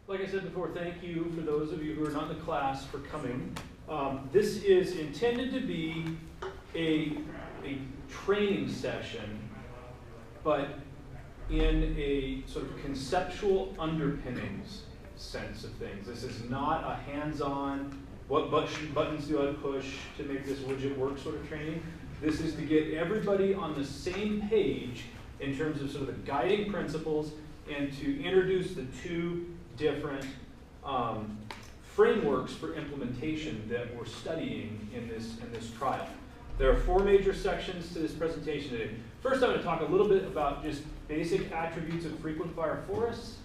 Like I said before, thank you for those of you who are not in the class for coming. This is intended to be a training session, but in a sort of conceptual underpinnings sense of things. This is not a hands-on, what buttons do I push to make this widget work sort of training. This is to get everybody on the same page in terms of sort of the guiding principles and to introduce the two different frameworks for implementation that we're studying in this trial. There are four major sections to this presentation today. First, I'm going to talk a little bit about just basic attributes of frequent fire forests,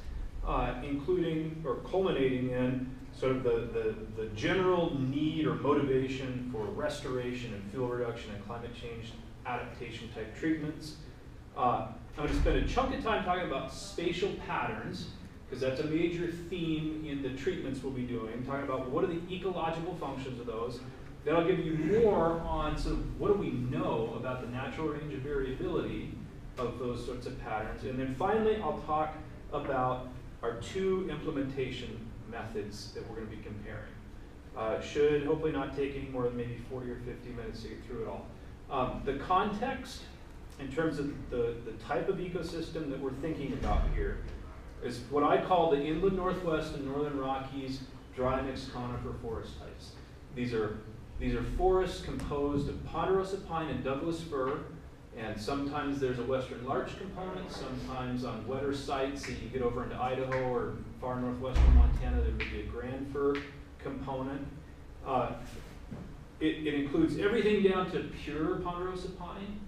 including or culminating in sort of the general need or motivation for restoration and fuel reduction and climate change adaptation type treatments. I'm going to spend a chunk of time talking about spatial patterns, because that's a major theme in the treatments we'll be doing, talking about what are the ecological functions of those. Then I'll give you more on sort of what do we know about the natural range of variability of those sorts of patterns. And then finally, I'll talk about our two implementation methods that we're going to be comparing. Should hopefully not take any more than maybe 40 or 50 minutes to get through it all. The context, in terms of the type of ecosystem that we're thinking about here, is what I call the inland Northwest and Northern Rockies dry mixed conifer forest types. These are forests composed of ponderosa pine and Douglas fir, and sometimes there's a western larch component, sometimes on wetter sites that you get over into Idaho or far northwestern Montana, there would be a grand fir component. It includes everything down to pure ponderosa pine,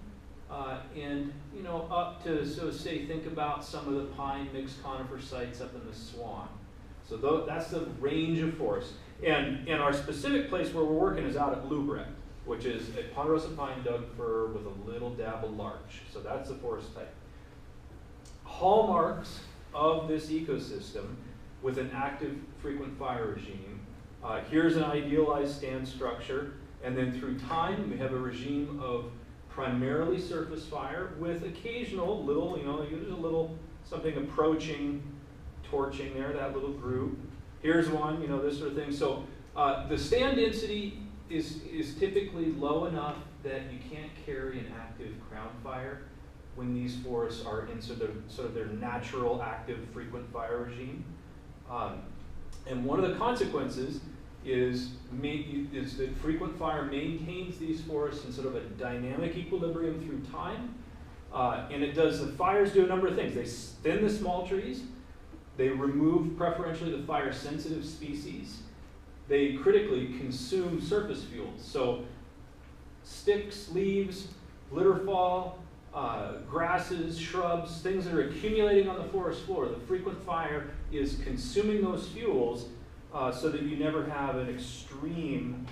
and up to, so say, think about some of the pine mixed conifer sites up in the Swan. So that's the range of forest. And our specific place where we're working is out at Lubrecht, which is a ponderosa pine Doug fir with a little dab of larch. So that's the forest type. Hallmarks of this ecosystem with an active frequent fire regime. Here's an idealized stand structure. And then through time, we have a regime of primarily surface fire with occasional little, there's a little something approaching torching there, that little group. Here's one, this sort of thing. So the stand density is typically low enough that you can't carry an active crown fire when these forests are in sort of their natural active frequent fire regime. And one of the consequences is that frequent fire maintains these forests in sort of a dynamic equilibrium through time. And the fires do a number of things. They thin the small trees. They remove preferentially the fire-sensitive species. They critically consume surface fuels. So sticks, leaves, litter fall, grasses, shrubs, things that are accumulating on the forest floor. The frequent fire is consuming those fuels so that you never have an extreme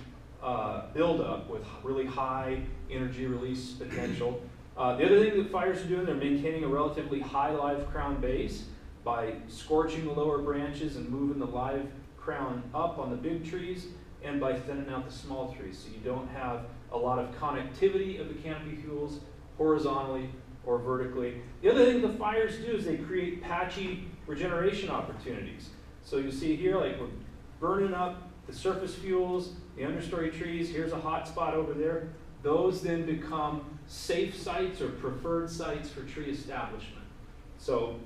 buildup with really high energy release potential. The other thing that fires are doing, they're maintaining a relatively high live crown base by scorching the lower branches and moving the live crown up on the big trees, and by thinning out the small trees. So you don't have a lot of connectivity of the canopy fuels horizontally or vertically. The other thing the fires do is they create patchy regeneration opportunities. So you see here, like we're burning up the surface fuels, the understory trees, here's a hot spot over there. Those then become safe sites or preferred sites for tree establishment. So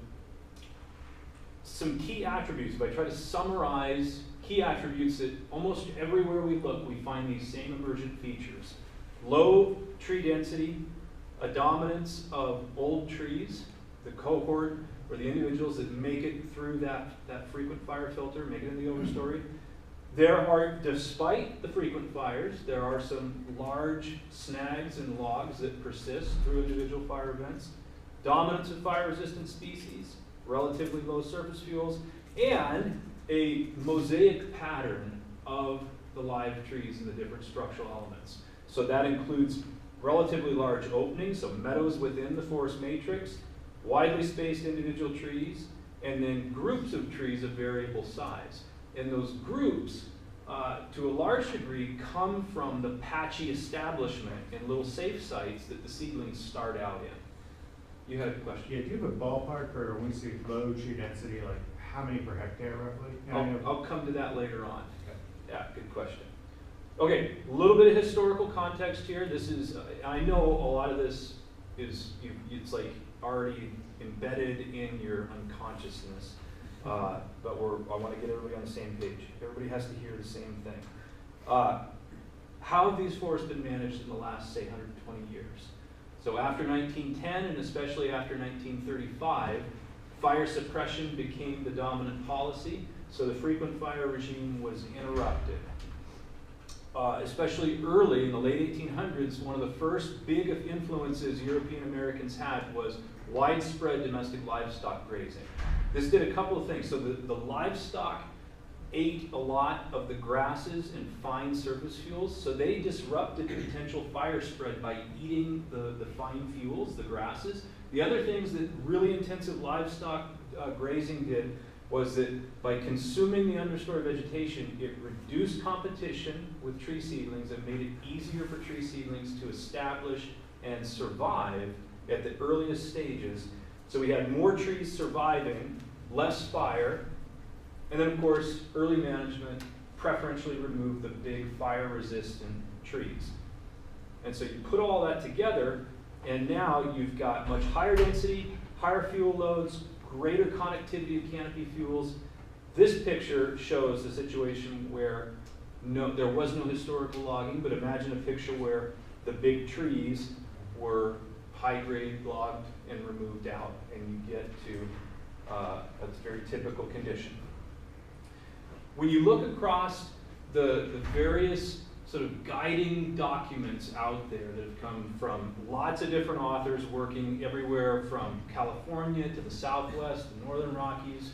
some key attributes, if I try to summarize key attributes that almost everywhere we look, we find these same emergent features. Low tree density, a dominance of old trees, the cohort or the individuals that make it through that frequent fire filter, make it in the overstory. There are, despite the frequent fires, there are some large snags and logs that persist through individual fire events. Dominance of fire-resistant species, relatively low surface fuels, and a mosaic pattern of the live trees and the different structural elements. So that includes relatively large openings, so meadows within the forest matrix, widely spaced individual trees, and then groups of trees of variable size. And those groups, to a large degree, come from the patchy establishment in little safe sites that the seedlings start out in. You had a question? Yeah, do you have a ballpark for when we say low tree density, like how many per hectare roughly? I'll come to that later on. Okay. Yeah, good question. Okay, a little bit of historical context here. This is, I know a lot of this is, it's like already embedded in your unconsciousness, but I want to get everybody on the same page. Everybody has to hear the same thing. How have these forests been managed in the last, say, 120 years? So after 1910, and especially after 1935, fire suppression became the dominant policy, so the frequent fire regime was interrupted. Especially early in the late 1800s, one of the first big influences European Americans had was widespread domestic livestock grazing. This did a couple of things. So the livestock ate a lot of the grasses and fine surface fuels, so they disrupted potential fire spread by eating the fine fuels, the grasses. The other things that really intensive livestock grazing did was that by consuming the understory vegetation, it reduced competition with tree seedlings and made it easier for tree seedlings to establish and survive at the earliest stages. So we had more trees surviving, less fire, and then of course, early management preferentially removed the big fire-resistant trees. And so you put all that together, and now you've got much higher density, higher fuel loads, greater connectivity of canopy fuels. This picture shows the situation where there was no historical logging, but imagine a picture where the big trees were high-grade logged and removed out, and you get to a very typical condition. When you look across the various sort of guiding documents out there that have come from lots of different authors working everywhere from California to the Southwest, the Northern Rockies,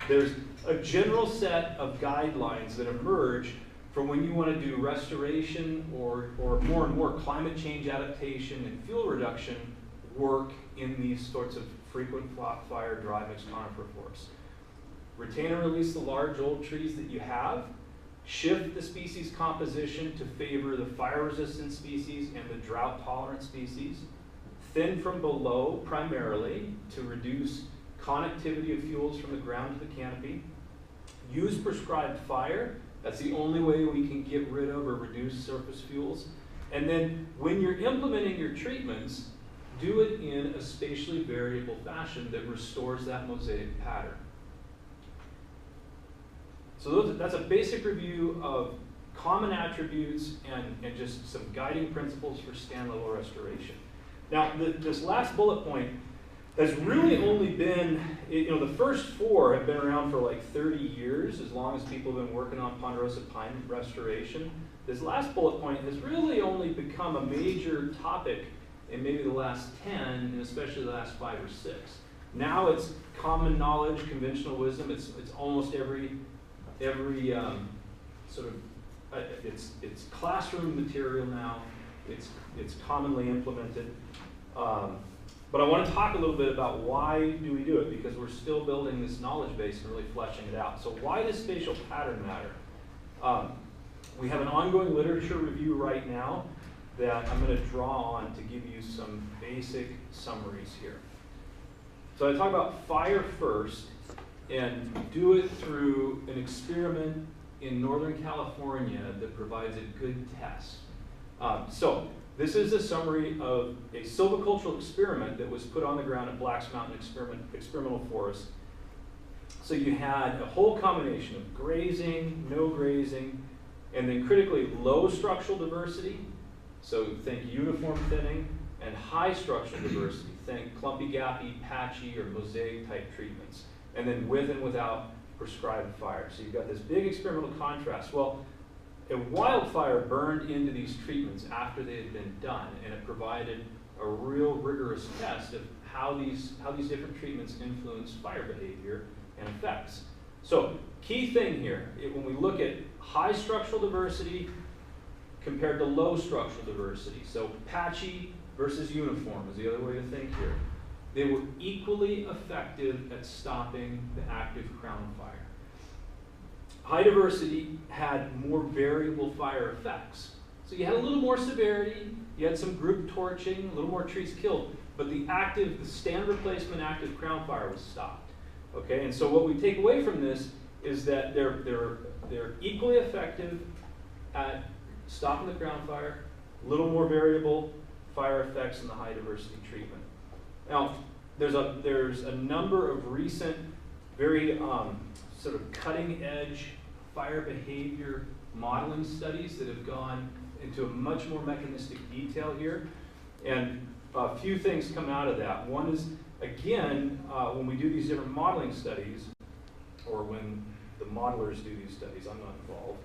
there's a general set of guidelines that emerge for when you want to do restoration or more and more climate change adaptation and fuel reduction work in these sorts of frequent fire dry mixed conifer forests. Retain and release the large old trees that you have. Shift the species composition to favor the fire-resistant species and the drought-tolerant species. Thin from below primarily to reduce connectivity of fuels from the ground to the canopy. Use prescribed fire. That's the only way we can get rid of or reduce surface fuels. And then when you're implementing your treatments, do it in a spatially variable fashion that restores that mosaic pattern. So that's a basic review of common attributes and just some guiding principles for stand level restoration. Now, this last bullet point has really only been, the first four have been around for like 30 years, as long as people have been working on ponderosa pine restoration. This last bullet point has really only become a major topic in maybe the last 10, and especially the last 5 or 6. Now it's common knowledge, conventional wisdom. It's almost every sort of, it's classroom material now. It's commonly implemented. But I want to talk a little bit about why do we do it, because we're still building this knowledge base and really fleshing it out. So why does spatial pattern matter? We have an ongoing literature review right now that I'm going to draw on to give you some basic summaries here. So I talk about fire first, and do it through an experiment in Northern California that provides a good test. So this is a summary of a silvicultural experiment that was put on the ground at Black's Mountain Experimental Forest. So you had a whole combination of grazing, no grazing, and then critically low structural diversity. So think uniform thinning, and high structural diversity. Think clumpy, gappy, patchy, or mosaic type treatments. And then with and without prescribed fire. So you've got this big experimental contrast. Well, a wildfire burned into these treatments after they had been done, and it provided a real rigorous test of how these different treatments influence fire behavior and effects. So key thing here, when we look at high structural diversity compared to low structural diversity, so patchy versus uniform is the other way to think here. They were equally effective at stopping the active crown fire. High diversity had more variable fire effects. So you had a little more severity, you had some group torching, a little more trees killed, but the stand replacement active crown fire was stopped. Okay, and so what we take away from this is that they're equally effective at stopping the ground fire, a little more variable fire effects in the high diversity treatment. Now, there's a number of recent, very sort of cutting edge fire behavior modeling studies that have gone into a much more mechanistic detail here. And a few things come out of that. One is, again, when we do these different modeling studies, or when the modelers do these studies, I'm not involved,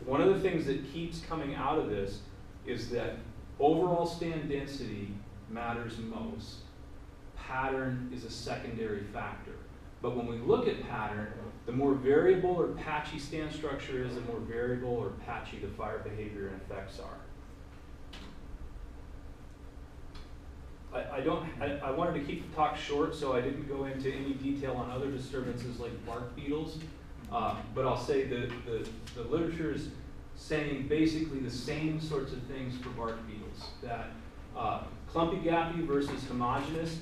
one of the things that keeps coming out of this is that overall stand density matters most. Pattern is a secondary factor. But when we look at pattern, the more variable or patchy stand structure is, the more variable or patchy the fire behavior and effects are. I wanted to keep the talk short, so I didn't go into any detail on other disturbances like bark beetles. But I'll say that the literature is saying basically the same sorts of things for bark beetles. That clumpy gappy versus homogeneous,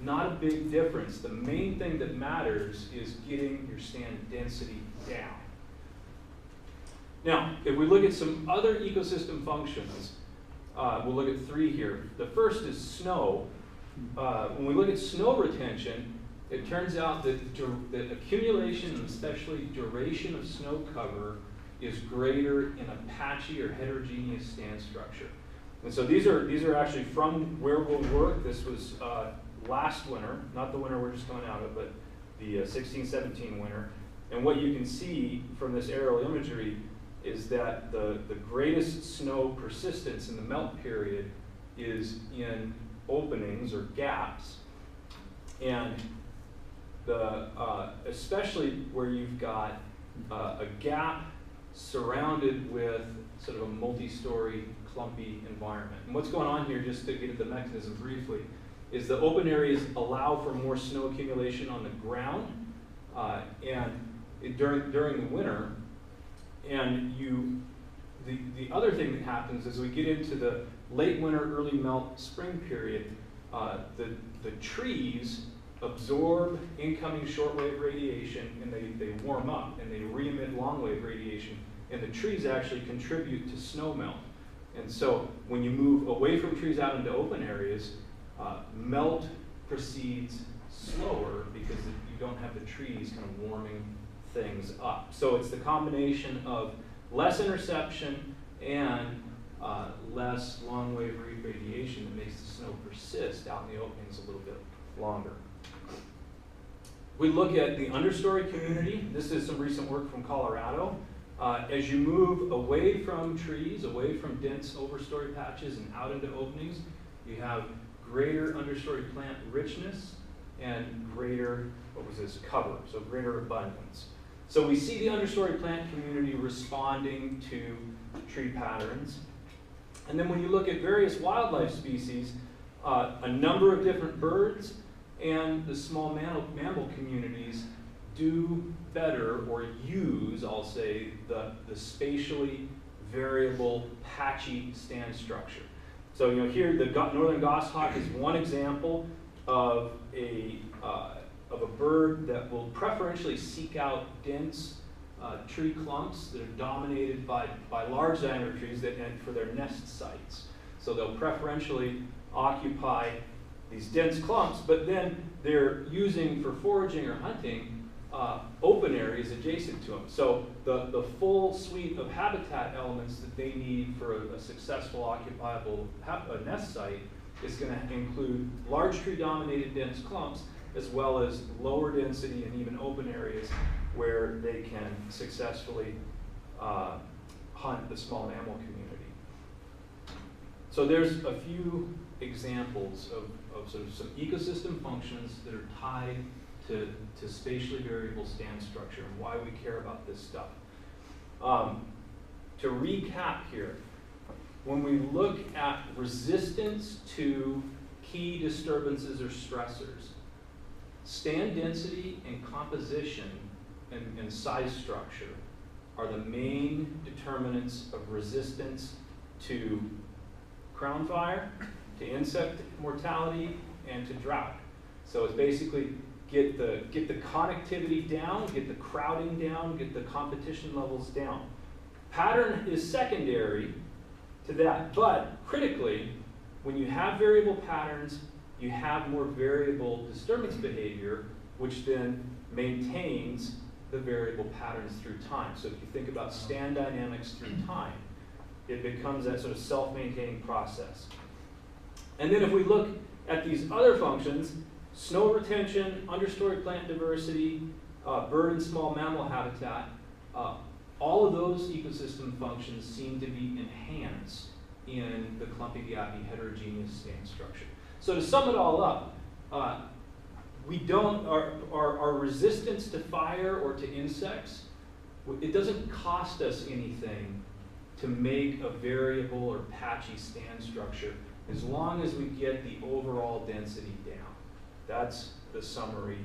not a big difference. The main thing that matters is getting your stand density down. Now, if we look at some other ecosystem functions, we'll look at three here. The first is snow. When we look at snow retention, it turns out that accumulation and especially duration of snow cover is greater in a patchy or heterogeneous stand structure. And so these are actually from where we'll work. This was last winter, not the winter we're just coming out of, but the 16-17 winter. And what you can see from this aerial imagery is that the greatest snow persistence in the melt period is in openings or gaps. And especially where you've got a gap surrounded with sort of a multi-story clumpy environment. And what's going on here, just to get at the mechanism briefly, is the open areas allow for more snow accumulation on the ground during the winter. And the other thing that happens as we get into the late winter, early melt spring period, the trees absorb incoming shortwave radiation and they warm up and they re-emit longwave radiation, and the trees actually contribute to snow melt. And so when you move away from trees out into open areas, melt proceeds slower because you don't have the trees kind of warming things up. So it's the combination of less interception and less long-wave radiation that makes the snow persist out in the openings a little bit longer. We look at the understory community. This is some recent work from Colorado. As you move away from trees, away from dense overstory patches and out into openings, you have greater understory plant richness and greater, cover, so greater abundance. So we see the understory plant community responding to tree patterns. And then when you look at various wildlife species, a number of different birds and the small mammal communities do better or use, I'll say, the spatially variable patchy stand structure. So here the northern goshawk is one example of a bird that will preferentially seek out dense tree clumps that are dominated by large diameter trees for their nest sites. So they'll preferentially occupy these dense clumps, but then they're using for foraging or hunting open areas adjacent to them. So the full suite of habitat elements that they need for a successful occupiable nest site is going to include large tree dominated dense clumps, as well as lower density and even open areas where they can successfully hunt the small mammal community. So there's a few examples of sort of some ecosystem functions that are tied to spatially variable stand structure and why we care about this stuff. To recap here, when we look at resistance to key disturbances or stressors, stand density and composition and size structure are the main determinants of resistance to crown fire to insect mortality and to drought. So it's basically get the connectivity down, get the crowding down, get the competition levels down. Pattern is secondary to that, but critically, when you have variable patterns, you have more variable disturbance behavior, which then maintains the variable patterns through time. So if you think about stand dynamics through time, it becomes that sort of self-maintaining process. And then if we look at these other functions, snow retention, understory plant diversity, bird and small mammal habitat, all of those ecosystem functions seem to be enhanced in the Klumpy-Diapi heterogeneous stand structure. So to sum it all up, our resistance to fire or to insects, it doesn't cost us anything to make a variable or patchy stand structure as long as we get the overall density down. That's the summary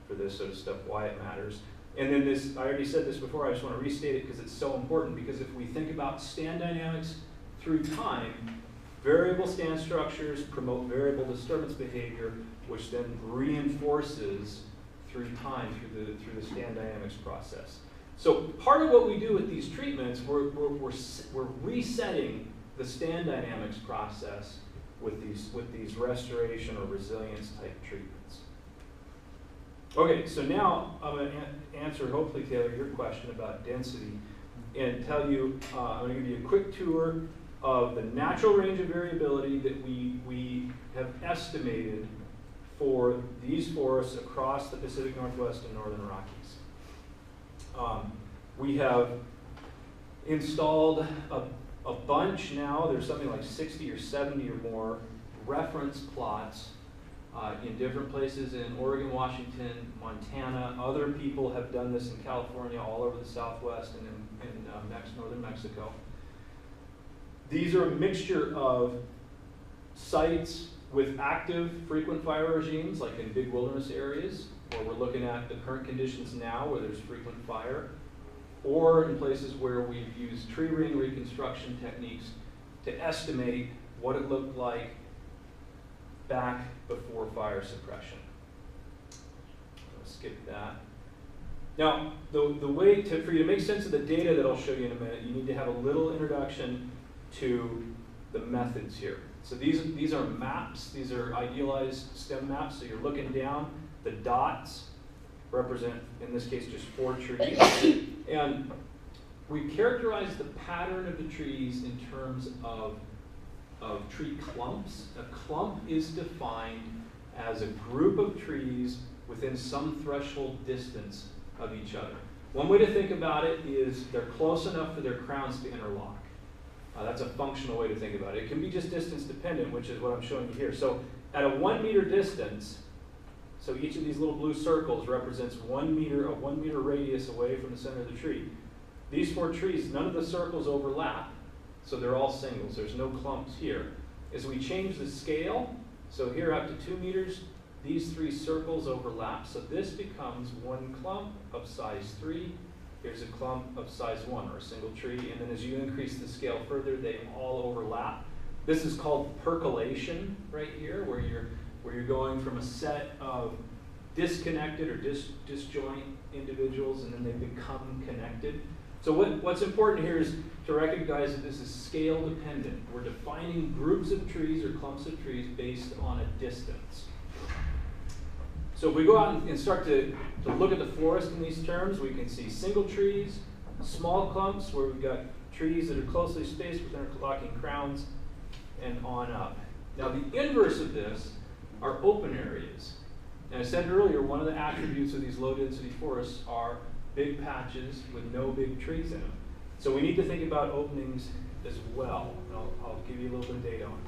for this sort of stuff, why it matters. And then this, I already said this before, I just want to restate it because it's so important, because if we think about stand dynamics through time, variable stand structures promote variable disturbance behavior, which then reinforces through time, through the stand dynamics process. So part of what we do with these treatments, we're resetting the stand dynamics process with these restoration or resilience type treatments. Okay, so now I'm going to answer, hopefully, Taylor, your question about density, and tell you, I'm going to give you a quick tour of the natural range of variability that we have estimated for these forests across the Pacific Northwest and Northern Rockies. We have installed a bunch now, there's something like 60 or 70 or more reference plots in different places in Oregon, Washington, Montana. Other people have done this in California, all over the Southwest, and in northern Mexico. These are a mixture of sites with active frequent fire regimes, like in big wilderness areas, where we're looking at the current conditions now where there's frequent fire, or in places where we've used tree ring reconstruction techniques to estimate what it looked like back before fire suppression. I'll skip that. Now, the way for you to make sense of the data that I'll show you in a minute, you need to have a little introduction to the methods here. So these are maps. These are idealized stem maps. So you're looking down. The dots represent, in this case, just 4 trees. And we characterize the pattern of the trees in terms of tree clumps. A clump is defined as a group of trees within some threshold distance of each other. One way to think about it is they're close enough for their crowns to interlock. That's a functional way to think about it. It can be just distance dependent, which is what I'm showing you here. So at a 1 meter distance, so each of these little blue circles represents 1 meter, a 1 meter radius away from the center of the tree. These 4 trees, none of the circles overlap, so they're all singles. There's no clumps here. As we change the scale, so here up to 2 meters, these 3 circles overlap. So this becomes 1 clump of size 3. Here's a clump of size 1, or a single tree. And then as you increase the scale further, they all overlap. This is called percolation right here, where you're going from a set of disconnected or disjoint individuals, and then they become connected. So what's important here is to recognize that this is scale dependent. We're defining groups of trees or clumps of trees based on a distance. So if we go out and start to look at the forest in these terms, we can see single trees, small clumps where we've got trees that are closely spaced with interlocking crowns, and on up. Now the inverse of this are open areas. And I said earlier, one of the attributes of these low density forests are big patches with no big trees in them. So we need to think about openings as well. And I'll give you a little bit of data on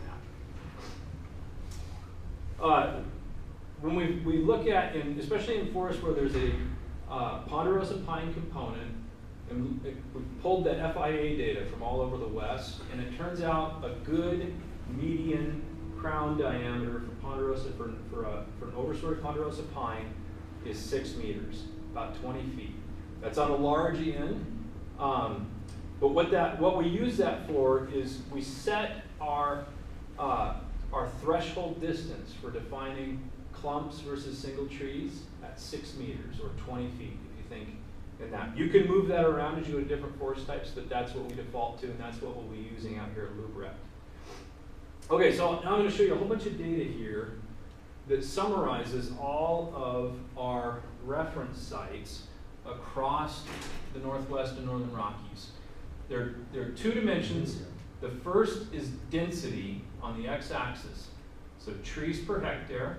that. When we look at, especially in forests where there's a ponderosa pine component, and we pulled the FIA data from all over the West, and it turns out a good median crown diameter for ponderosa, for an overstory ponderosa pine is 6 meters, about 20 feet. That's on a large end, but what we use that for is we set our our threshold distance for defining clumps versus single trees at 6 meters or 20 feet, if you think in that. You can move that around as you go to different forest types, but that's what we default to, and that's what we'll be using out here at LoopRect. Okay, so now I'm going to show you a whole bunch of data here that summarizes all of our reference sites across the Northwest and Northern Rockies. There are 2 dimensions. The first is density on the x-axis, so trees per hectare.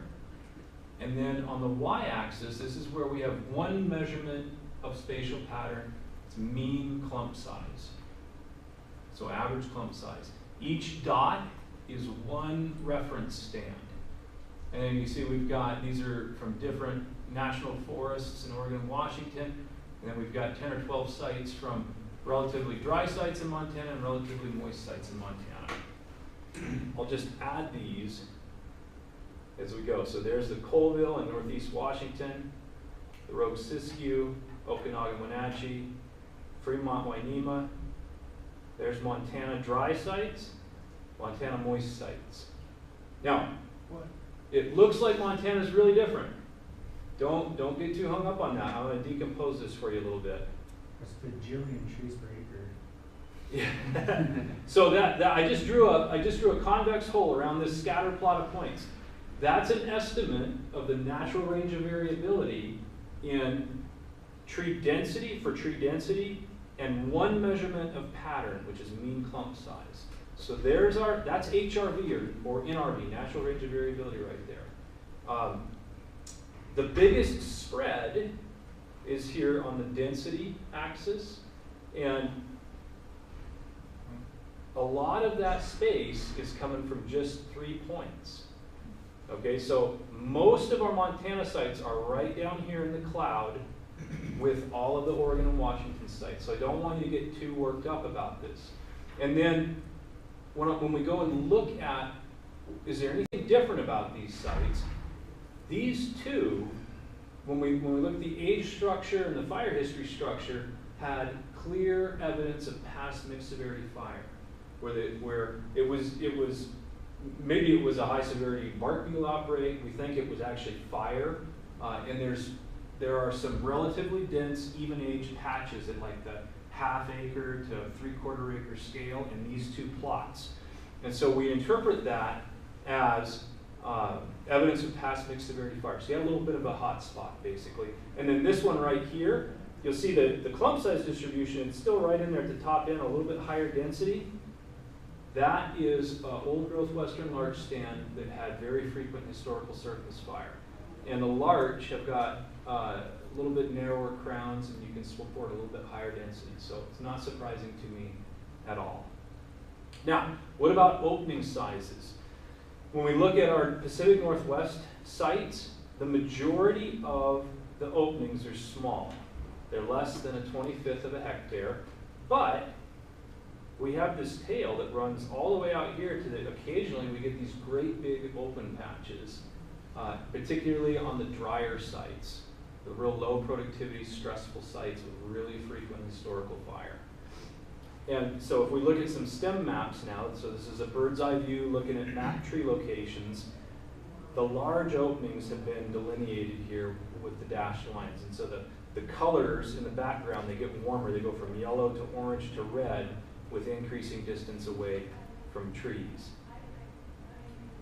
And then on the y-axis, this is where we have one measurement of spatial pattern. It's mean clump size, so average clump size. Each dot is one reference stand. And then you see we've got, these are from different national forests in Oregon and Washington. And then we've got 10 or 12 sites from relatively dry sites in Montana and relatively moist sites in Montana. I'll just add these as we go. So there's the Colville in Northeast Washington, the Rogue Siskiyou, Okanagan Wenatchee, Fremont Wainema. There's Montana dry sites, Montana moist sites. Now, it looks like Montana's really different. Don't get too hung up on that. I'm going to decompose this for you a little bit. That's bajillion trees per acre. Yeah. So that I just drew a convex hole around this scatter plot of points. That's an estimate of the natural range of variability in tree density and one measurement of pattern, which is mean clump size. So that's HRV or NRV, natural range of variability right there. The biggest spread is here on the density axis, and a lot of that space is coming from just 3 points. Okay, so most of our Montana sites are right down here in the cloud with all of the Oregon and Washington sites. So I don't want you to get too worked up about this. And then when we go and look at, is there anything different about these sites? These 2, when we look at the age structure and the fire history structure, had clear evidence of past mixed severity fire, where it was maybe it was a high severity bark beetle outbreak. We think it was actually fire, and there are some relatively dense, even aged patches at like the half-acre to 3/4 acre scale in these 2 plots, and so we interpret that as evidence of past mixed severity fire. So you have a little bit of a hot spot, basically. And then this one right here, you'll see the clump size distribution, it's still right in there at the top end, a little bit higher density. That is old growth western larch stand that had very frequent historical surface fire. And the larch have got a little bit narrower crowns, and you can support a little bit higher density. So it's not surprising to me at all. Now, what about opening sizes? When we look at our Pacific Northwest sites, the majority of the openings are small. They're less than a 25th of a hectare, but we have this tail that runs all the way out here to the, occasionally we get these great big open patches, particularly on the drier sites, the real low productivity, stressful sites with really frequent historical fire. And so if we look at some stem maps now, so this is a bird's eye view looking at map tree locations, the large openings have been delineated here with the dashed lines. And so the colors in the background, they get warmer. They go from yellow to orange to red with increasing distance away from trees.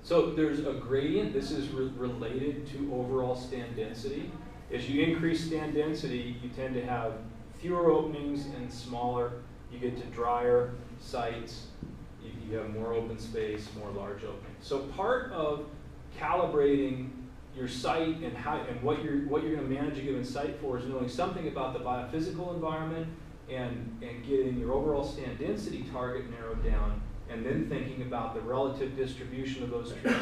So there's a gradient. This is related to overall stand density. As you increase stand density, you tend to have fewer openings and smaller. You get to drier sites, you have more open space, more large openings. So part of calibrating your site and what you're going to manage a given site for is knowing something about the biophysical environment and getting your overall stand density target narrowed down, and then thinking about the relative distribution of those trees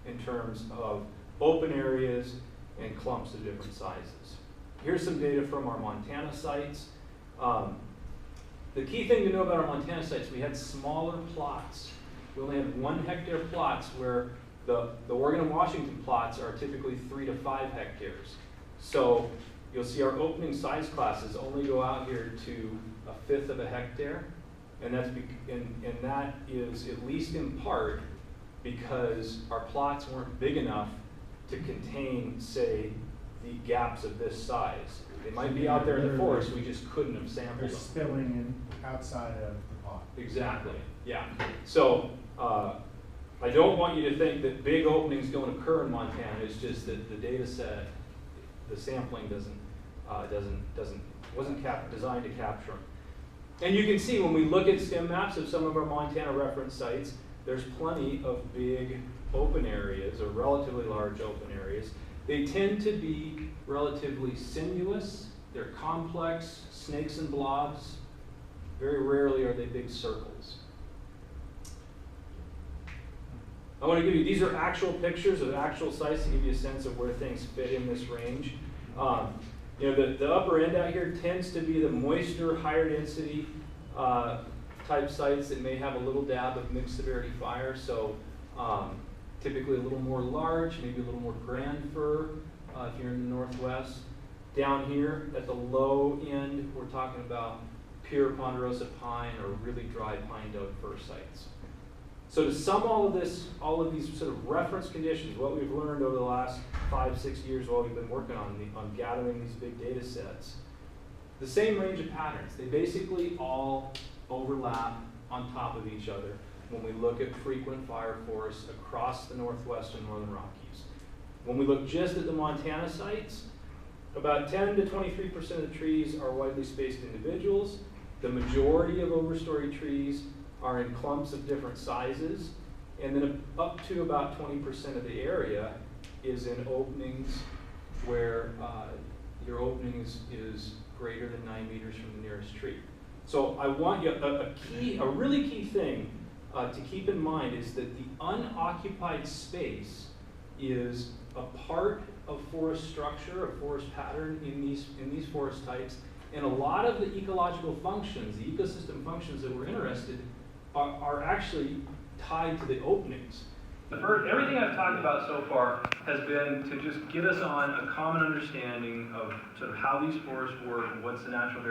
in terms of open areas and clumps of different sizes. Here's some data from our Montana sites. The key thing to know about our Montana sites, we had smaller plots. We only had 1 hectare plots, where the Oregon and Washington plots are typically 3 to 5 hectares. So you'll see our opening size classes only go out here to 1/5 of a hectare, and that is at least in part because our plots weren't big enough to contain, say, the gaps of this size. They might be out there in the forest, we just couldn't have sampled They're them. spilling in outside of the pot. Exactly, yeah. So, I don't want you to think that big openings don't occur in Montana. It's just that the data set, the sampling wasn't designed to capture them. And you can see when we look at stem maps of some of our Montana reference sites, there's plenty of big open areas, or relatively large open areas. They tend to be relatively sinuous, they're complex, snakes and blobs. Very rarely are they big circles. I want to give you, these are actual pictures of actual sites to give you a sense of where things fit in this range. You know, the upper end out here tends to be the moister, higher density type sites that may have a little dab of mixed severity fire. So typically a little more large, maybe a little more grand fir if you're in the Northwest. Down here at the low end, we're talking about pure ponderosa pine or really dry pine dug fir sites. So to sum all of these sort of reference conditions, what we've learned over the last 5-6 years while we've been working on gathering these big data sets, the same range of patterns. They basically all overlap on top of each other when we look at frequent fire forests across the Northwest and Northern Rockies. When we look just at the Montana sites, about 10 to 23% of the trees are widely spaced individuals. The majority of overstory trees are in clumps of different sizes, and then up to about 20% of the area is in openings where your opening is greater than 9 meters from the nearest tree. So I want you, a really key thing to keep in mind is that the unoccupied space is a part of forest structure, a forest pattern in these forest types, and a lot of the ecological functions, the ecosystem functions that we're interested in, are actually tied to the openings. Everything I've talked about so far has been to just get us on a common understanding of sort of how these forests work and what's the natural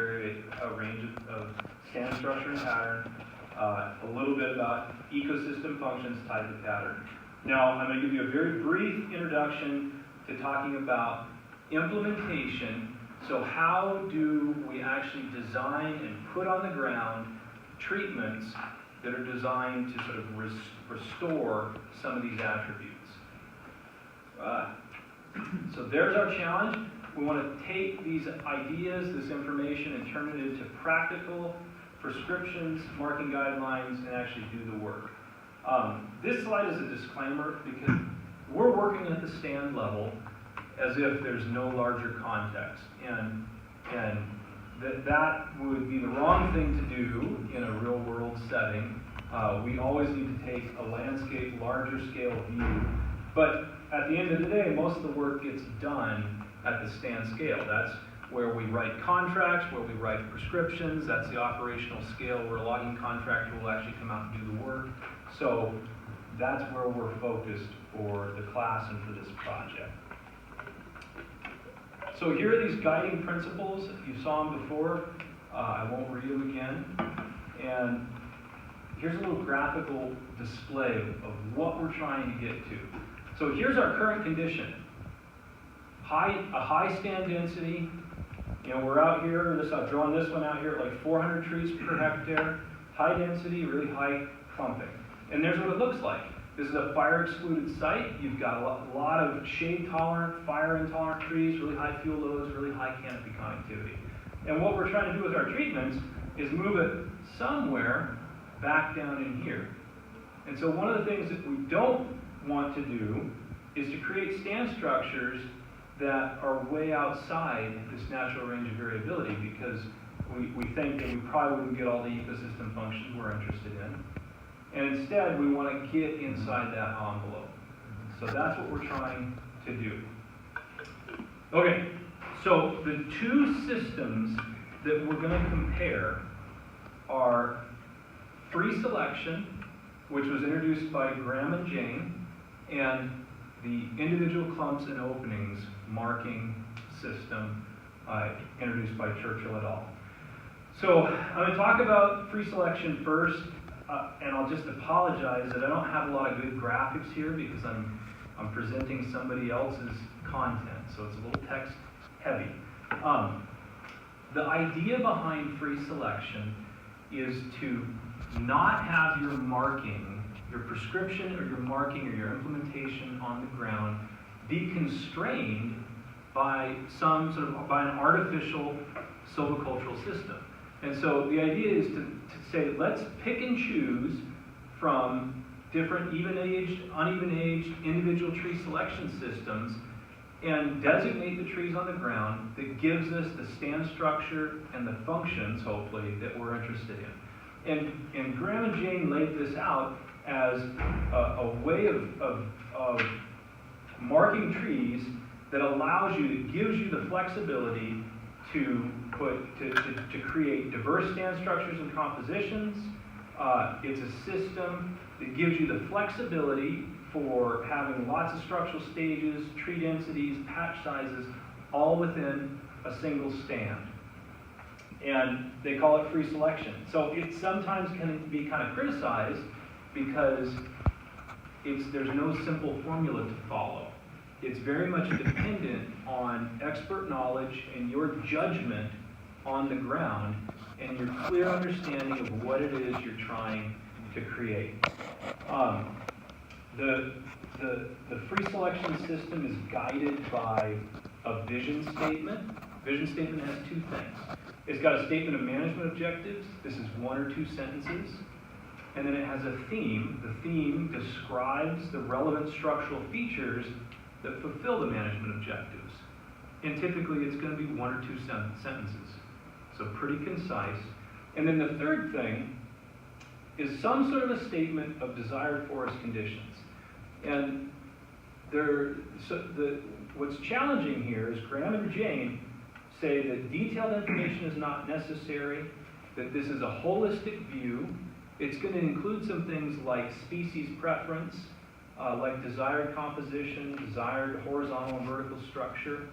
range of stand structure and pattern, a little bit about ecosystem functions tied to pattern. Now, I'm going to give you a very brief introduction to talking about implementation. So how do we actually design and put on the ground treatments that are designed to sort of restore some of these attributes? So there's our challenge. We want to take these ideas, this information, and turn it into practical prescriptions, marking guidelines, and actually do the work. This slide is a disclaimer because we're working at the stand level as if there's no larger context. And that would be the wrong thing to do in a real world setting. We always need to take a landscape, larger scale view. But at the end of the day, most of the work gets done at the stand scale. That's where we write contracts, where we write prescriptions. That's the operational scale where a logging contractor will actually come out and do the work. So that's where we're focused for the class and for this project. So here are these guiding principles. You saw them before. I won't read them again. And here's a little graphical display of what we're trying to get to. So here's our current condition. A high stand density. You know, we're out here, I've drawn this one out here at like 400 trees per hectare. High density, really high clumping. And there's what it looks like. This is a fire excluded site. You've got a lot of shade tolerant, fire intolerant trees, really high fuel loads, really high canopy connectivity. And what we're trying to do with our treatments is move it somewhere back down in here. And so one of the things that we don't want to do is to create stand structures that are way outside this natural range of variability, because we think that we probably wouldn't get all the ecosystem functions we're interested in. And instead, we want to get inside that envelope. So that's what we're trying to do. Okay, so the two systems that we're going to compare are free selection, which was introduced by Graham and Jane, and the individual clumps and openings marking system introduced by Churchill et al. So I'm going to talk about free selection first. and I'll just apologize that I don't have a lot of good graphics here because I'm presenting somebody else's content, so it's a little text heavy. The idea behind free selection is to not have your marking, your prescription or your marking or your implementation on the ground be constrained by by an artificial silvicultural system. And so the idea is to say, let's pick and choose from different even-aged, uneven-aged individual tree selection systems and designate the trees on the ground that gives us the stand structure and the functions, hopefully, that we're interested in. And Graham and Jane laid this out as a way of marking trees that allows you, that gives you the flexibility to create diverse stand structures and compositions. It's a system that gives you the flexibility for having lots of structural stages, tree densities, patch sizes, all within a single stand. And they call it free selection. So it sometimes can be kind of criticized because there's no simple formula to follow. It's very much dependent on expert knowledge and your judgment on the ground and your clear understanding of what it is you're trying to create. The free selection system is guided by a vision statement. Vision statement has two things. It's got a statement of management objectives. This is 1 or 2 sentences. And then it has a theme. The theme describes the relevant structural features that fulfill the management objectives. And typically it's going to be 1 or 2 sentences. So pretty concise. And then the third thing is some sort of a statement of desired forest conditions. And what's challenging here is Graham and Jane say that detailed information is not necessary, that this is a holistic view. It's going to include some things like species preference, like desired composition, desired horizontal and vertical structure.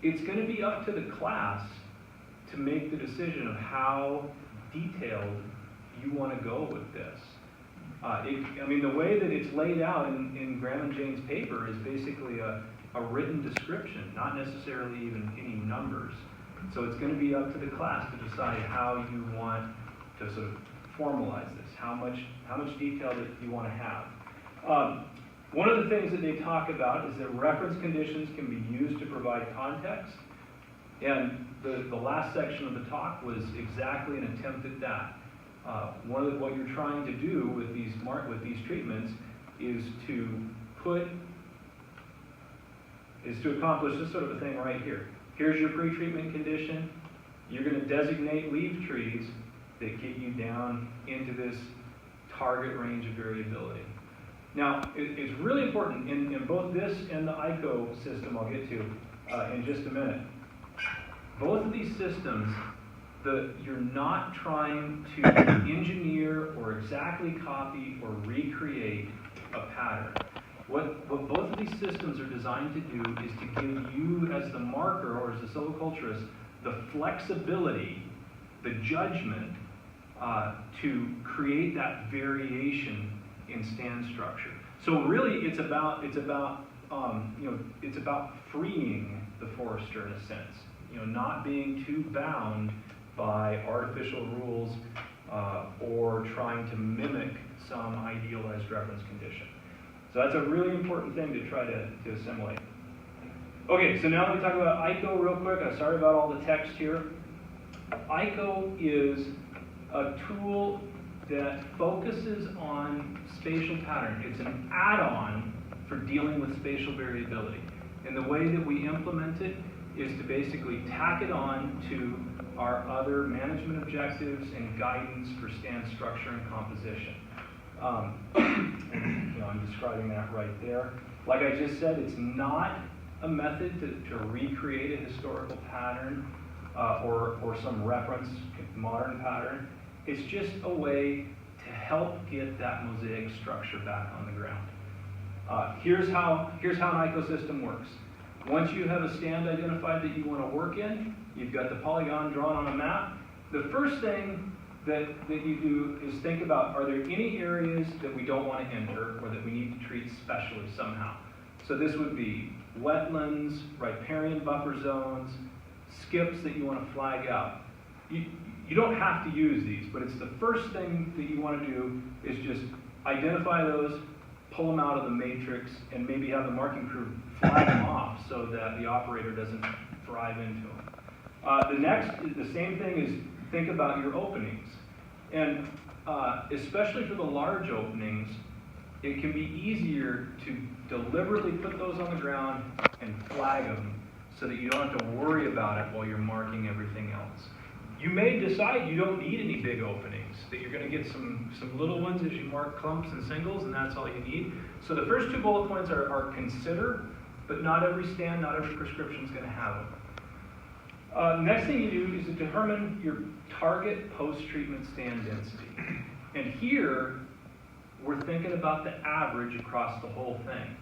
It's going to be up to the class to make the decision of how detailed you want to go with this. The way that it's laid out in Graham and Jane's paper is basically a written description, not necessarily even any numbers. So it's going to be up to the class to decide how you want to sort of formalize this, how much detail that you want to have. One of the things that they talk about is that reference conditions can be used to provide context. And the last section of the talk was exactly an attempt at that. What you're trying to do with these treatments is to accomplish this sort of a thing right here. Here's your pre-treatment condition. You're going to designate leaf trees that get you down into this target range of variability. Now, it's really important in both this and the ICO system I'll get to in just a minute. Both of these systems, you're not trying to engineer or exactly copy or recreate a pattern. What both of these systems are designed to do is to give you as the marker or as the silviculturist the flexibility, the judgment to create that variation in stand structure. So really it's about freeing the forester in a sense. Not being too bound by artificial rules or trying to mimic some idealized reference condition. So that's a really important thing to try to assimilate. Okay, so now let me talk about ICO real quick. I'm sorry about all the text here. ICO is a tool that focuses on spatial pattern. It's an add-on for dealing with spatial variability. And the way that we implement it is to basically tack it on to our other management objectives and guidance for stand structure and composition. I'm describing that right there. Like I just said, it's not a method to recreate a historical pattern or some reference modern pattern. It's just a way to help get that mosaic structure back on the ground. Here's how an ecosystem works. Once you have a stand identified that you want to work in, you've got the polygon drawn on a map. The first thing that you do is think about, are there any areas that we don't want to enter or that we need to treat specially somehow? So this would be wetlands, riparian buffer zones, skips that you want to flag out. You don't have to use these, but it's the first thing that you want to do is just identify those, pull them out of the matrix, and maybe have the marking crew flag them off so that the operator doesn't drive into them. The same thing is think about your openings. And especially for the large openings, it can be easier to deliberately put those on the ground and flag them so that you don't have to worry about it while you're marking everything else. You may decide you don't need any big openings, that you're going to get some little ones as you mark clumps and singles, and that's all you need. So the first two bullet points are consider, but not every stand, not every prescription is going to have them. Next thing you do is to determine your target post-treatment stand density. And here, we're thinking about the average across the whole thing.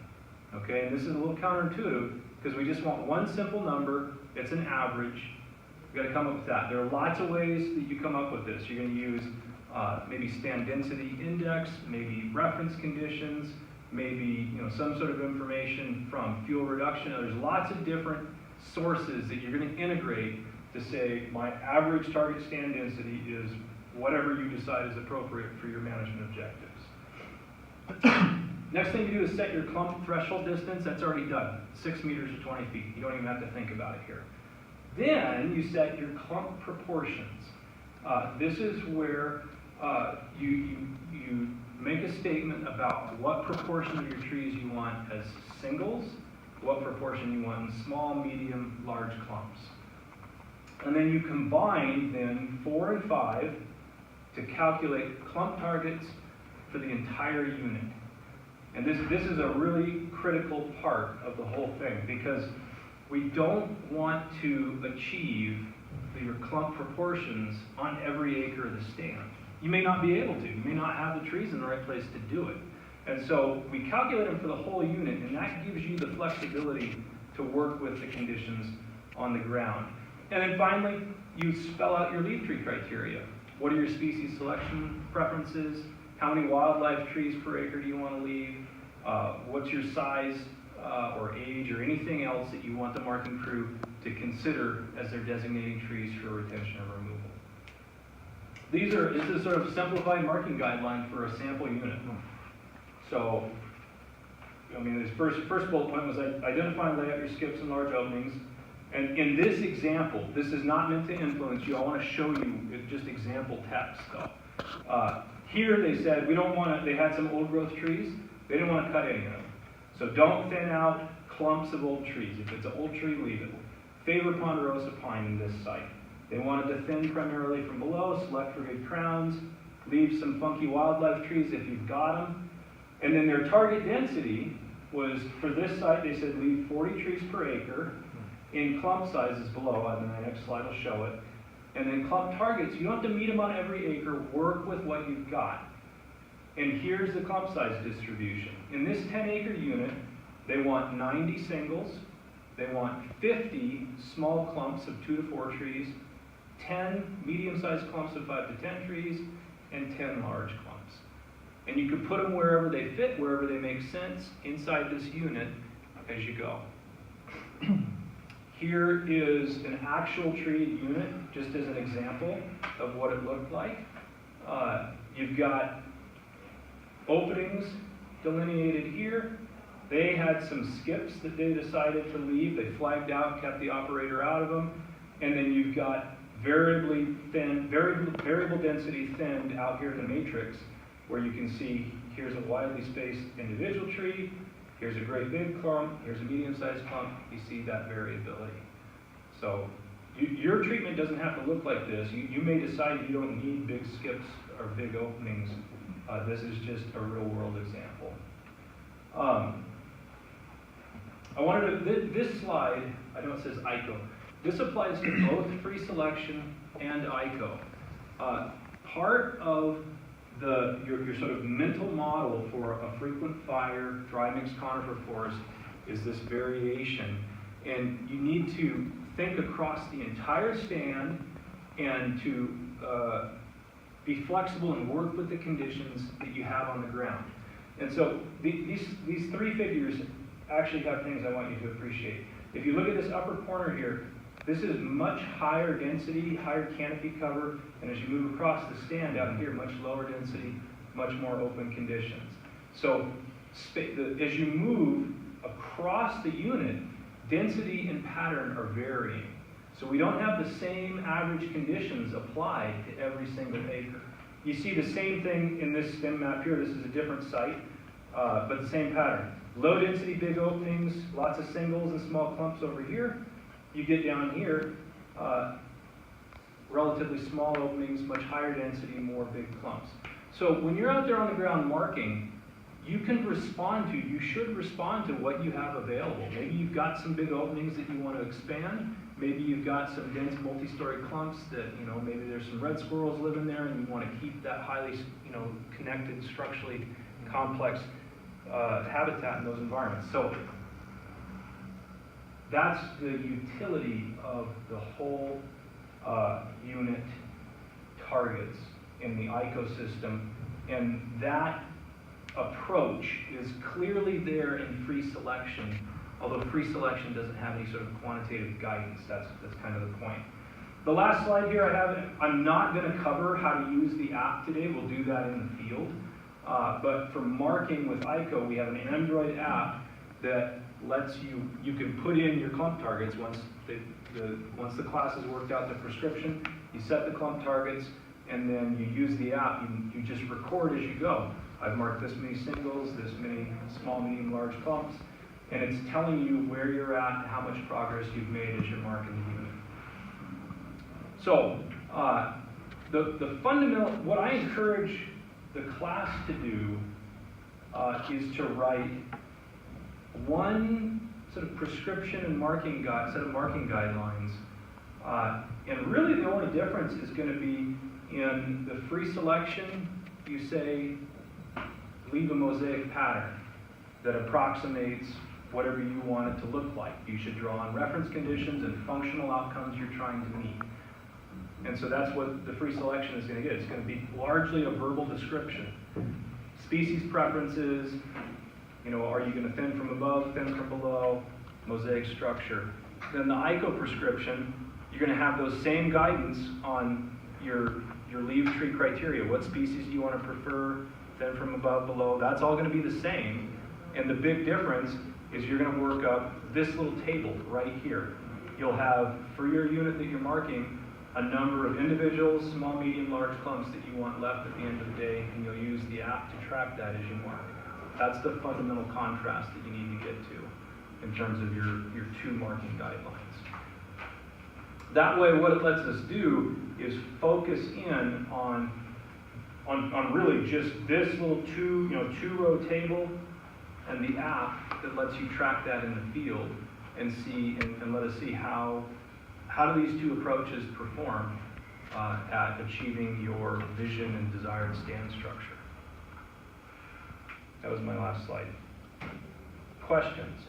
Okay, and this is a little counterintuitive because we just want one simple number, it's an average. You've got to come up with that. There are lots of ways that you come up with this. You're going to use maybe stand density index, maybe reference conditions, maybe some sort of information from fuel reduction. There's lots of different sources that you're going to integrate to say my average target stand density is whatever you decide is appropriate for your management objectives. Next thing you do is set your clump threshold distance. That's already done, 6 meters or 20 feet. You don't even have to think about it here. Then you set your clump proportions. This is where you make a statement about what proportion of your trees you want as singles, what proportion you want in small, medium, large clumps. And then you combine then 4 and 5 to calculate clump targets for the entire unit. And this is a really critical part of the whole thing because we don't want to achieve your clump proportions on every acre of the stand. You may not be able to. You may not have the trees in the right place to do it. And so we calculate them for the whole unit, and that gives you the flexibility to work with the conditions on the ground. And then finally, you spell out your leaf tree criteria. What are your species selection preferences? How many wildlife trees per acre do you want to leave? What's your size or age or anything else that you want the marking crew to consider as they're designating trees for retention or removal? This is sort of simplified marking guideline for a sample unit. So, this first bullet point was identify and lay out your skips and large openings. And in this example, this is not meant to influence you. I want to show you just example text though. Here they said they had some old growth trees. They didn't want to cut any of them. So don't thin out clumps of old trees. If it's an old tree, leave it. Favor ponderosa pine in this site. They wanted to thin primarily from below, select for good crowns, leave some funky wildlife trees if you've got them. And then their target density was, for this site, they said leave 40 trees per acre in clump sizes below, and the next slide will show it. And then clump targets, you don't have to meet them on every acre, work with what you've got. And here's the clump size distribution. In this 10-acre unit, they want 90 singles, they want 50 small clumps of 2 to 4 trees, 10 medium-sized clumps of 5 to 10 trees, and 10 large clumps. And you can put them wherever they fit, wherever they make sense, inside this unit as you go. Here is an actual treated unit, just as an example of what it looked like. You've got openings delineated here. They had some skips that they decided to leave. They flagged out, kept the operator out of them. And then you've got variable density thinned out here in the matrix, where you can see here's a widely spaced individual tree, here's a great big clump, here's a medium-sized clump. You see that variability. So your treatment doesn't have to look like this. You may decide you don't need big skips or big openings. This is just a real-world example. This slide, I know it says ICO. This applies to both free selection and ICO. Part of your sort of mental model for a frequent fire, dry mixed conifer forest is this variation. And you need to think across the entire stand and to be flexible and work with the conditions that you have on the ground. And so these three figures actually have things I want you to appreciate. If you look at this upper corner here, this is much higher density, higher canopy cover, and as you move across the stand out here, much lower density, much more open conditions. So as you move across the unit, density and pattern are varying. So we don't have the same average conditions applied to every single acre. You see the same thing in this stem map here. This is a different site, but the same pattern. Low density, big openings, lots of singles and small clumps over here. You get down here, relatively small openings, much higher density, more big clumps. So when you're out there on the ground marking, you should respond to what you have available. Maybe you've got some big openings that you want to expand. Maybe you've got some dense multi-story clumps that, maybe there's some red squirrels living there and you want to keep that highly, connected, structurally complex habitat in those environments. So that's the utility of the whole unit targets in the ecosystem, and that approach is clearly there in free selection, although free selection doesn't have any sort of quantitative guidance. That's kind of the point. The last slide here I'm not going to cover how to use the app today. We'll do that in the field. But for marking with ICO, we have an Android app that lets you can put in your clump targets once the class has worked out the prescription. You set the clump targets, and then you use the app. You just record as you go. I've marked this many singles, this many small, medium, large clumps, and it's telling you where you're at and how much progress you've made as you're marking the unit. So the fundamental, what I encourage the class to do is to write one sort of prescription and set of marking guidelines. And really the only difference is going to be in the free selection. You say, leave a mosaic pattern that approximates whatever you want it to look like. You should draw on reference conditions and functional outcomes you're trying to meet. And so that's what the free selection is going to get. It's going to be largely a verbal description. Species preferences, are you going to thin from above, thin from below, mosaic structure. Then the ICO prescription, you're going to have those same guidance on your leaf tree criteria. What species do you want to prefer, thin from above, below? That's all going to be the same. And the big difference is you're going to work up this little table right here. You'll have, for your unit that you're marking, a number of individuals, small, medium, large clumps that you want left at the end of the day, and you'll use the app to track that as you mark. That's the fundamental contrast that you need to get to in terms of your two marking guidelines. That way, what it lets us do is focus in on really just this little two-row table and the app that lets you track that in the field and see and let us see how do these two approaches perform at achieving your vision and desired stand structure. That was my last slide. Questions?